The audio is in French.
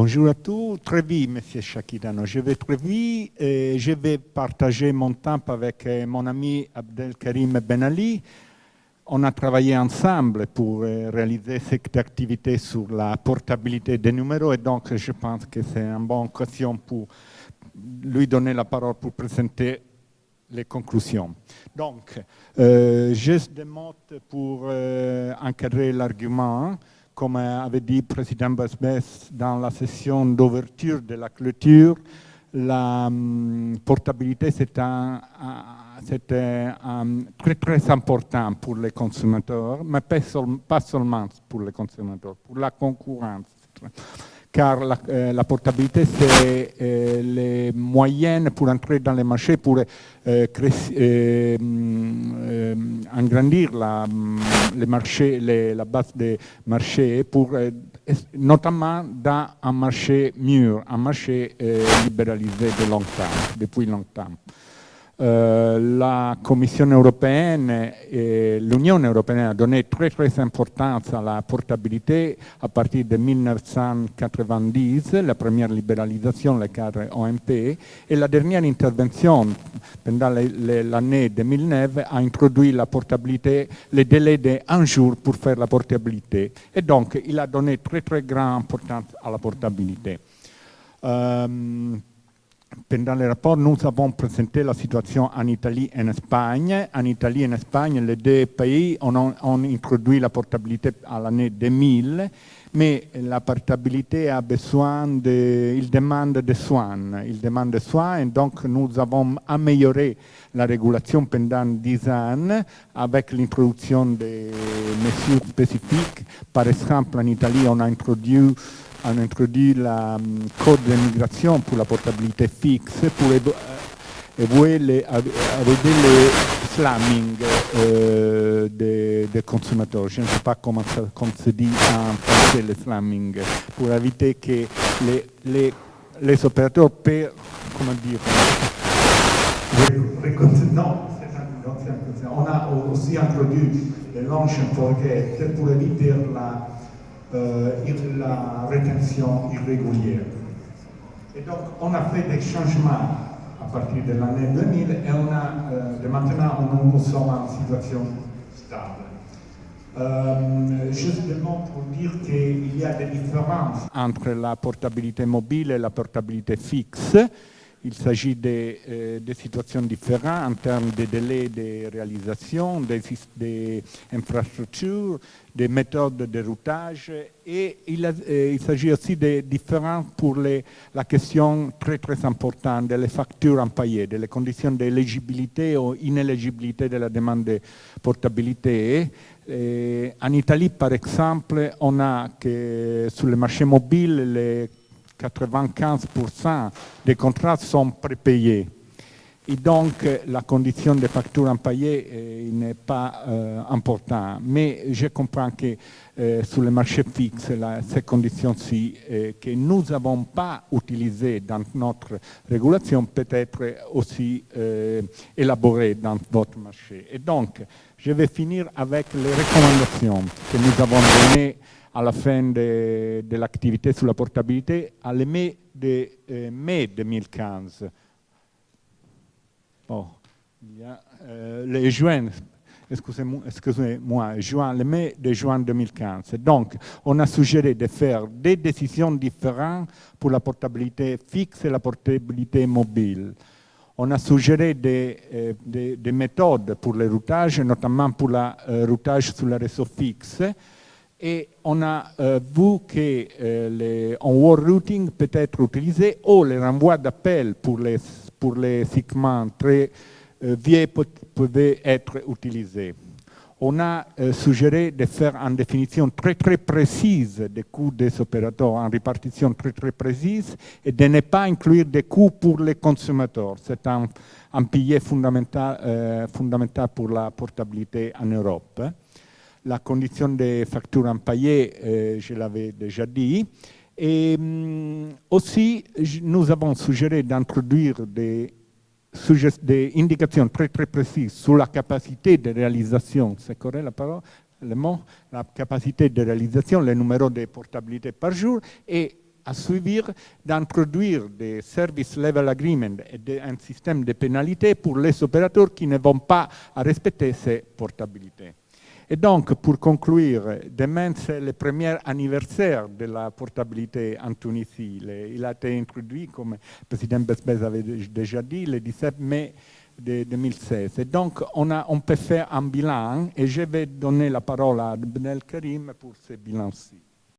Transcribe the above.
Bonjour à tous. Très vite, Monsieur Chakidano. Je vais très vite. Je vais partager mon temps avec mon ami Abdelkarim Ben Ali. On a travaillé ensemble pour réaliser cette activité sur la portabilité des numéros et donc je pense que c'est une bonne occasion pour lui donner la parole pour présenter les conclusions. Donc, juste des mots pour encadrer l'argument. Comme avait dit le président Basbès dans la session d'ouverture de la clôture, la portabilité c'était très très important pour les consommateurs, mais pas seulement pour les consommateurs, pour la concurrence. Car la portabilité, c'est les moyens pour entrer dans les marchés, pour agrandir les marchés, la base des marchés, pour, notamment dans un marché mûr, un marché libéralisé depuis longtemps. La Commission européenne et l'Union européenne a donné très importance à la portabilité à partir de 1990, la première libéralisation, le cadre OMP, et la dernière intervention pendant l'année 2009 a introduit la portabilité, le délai d'un jour pour faire la portabilité. Et donc, il a donné très grande importance à la portabilité. Pendant le rapport, nous avons présenté la situation en Italie et en Espagne. En Italie et en Espagne, les deux pays ont introduit la portabilité à l'année 2000, mais la portabilité a besoin il demande des soins. Il demande des soins et donc nous avons amélioré la régulation pendant 10 ans avec l'introduction des mesures spécifiques. Par exemple, en Italie, on a introduit le code de migration pour la portabilité fixe pour éviter le slamming des consommateurs. Je ne sais pas comment se dit en français le slamming, pour éviter que les opérateurs peuvent, comment dire, non, on a aussi introduit le launch and forget pour éviter la rétention irrégulière. Et donc, on a fait des changements à partir de l'année 2000 et maintenant, nous sommes en situation stable. Justement pour dire qu'il y a des différences entre la portabilité mobile et la portabilité fixe. Il s'agit de situations différentes en termes de délais de réalisation, des infrastructures, des méthodes de routage et il s'agit aussi de différences pour la question très importante des factures impayées, des conditions d'éligibilité ou inéligibilité de la demande de portabilité. En Italie, par exemple, on a que sur le marché mobile, les 95% des contrats sont prépayés. Et donc, la condition des factures impayées n'est pas importante. Mais je comprends que sur le marché fixe, ces conditions-ci, que nous n'avons pas utilisées dans notre régulation, peut être aussi élaborées dans votre marché. Et donc, je vais finir avec les recommandations que nous avons données à la fin de l'activité sur la portabilité, à la mai 2015. Bon, il y a le juin, excusez-moi, le mai de juin 2015. Donc, on a suggéré de faire des décisions différentes pour la portabilité fixe et la portabilité mobile. On a suggéré des méthodes pour le routage, notamment pour le routage sur le réseau fixe. Et on a vu que le on-word routing peut être utilisé ou le renvoi d'appel pour les segments très vieux peuvent être utilisés. On a suggéré de faire une définition très précise des coûts des opérateurs, en répartition très précise, et de ne pas inclure des coûts pour les consommateurs. C'est un pilier fondamental pour la portabilité en Europe. La condition des factures impayées, je l'avais déjà dit. Et aussi, nous avons suggéré d'introduire des indications très précises sur la capacité de réalisation. C'est correct la parole? Le mot? La capacité de réalisation, le numéro de portabilité par jour et à suivre, d'introduire des service level agreements et un système de pénalités pour les opérateurs qui ne vont pas respecter ces portabilités. Et donc, pour conclure, demain, c'est le premier anniversaire de la portabilité en Tunisie. Il a été introduit, comme le président Besbez avait déjà dit, le 17 mai de 2016. Et donc, on peut faire un bilan, et je vais donner la parole à Abdelkarim pour ce bilan-ci.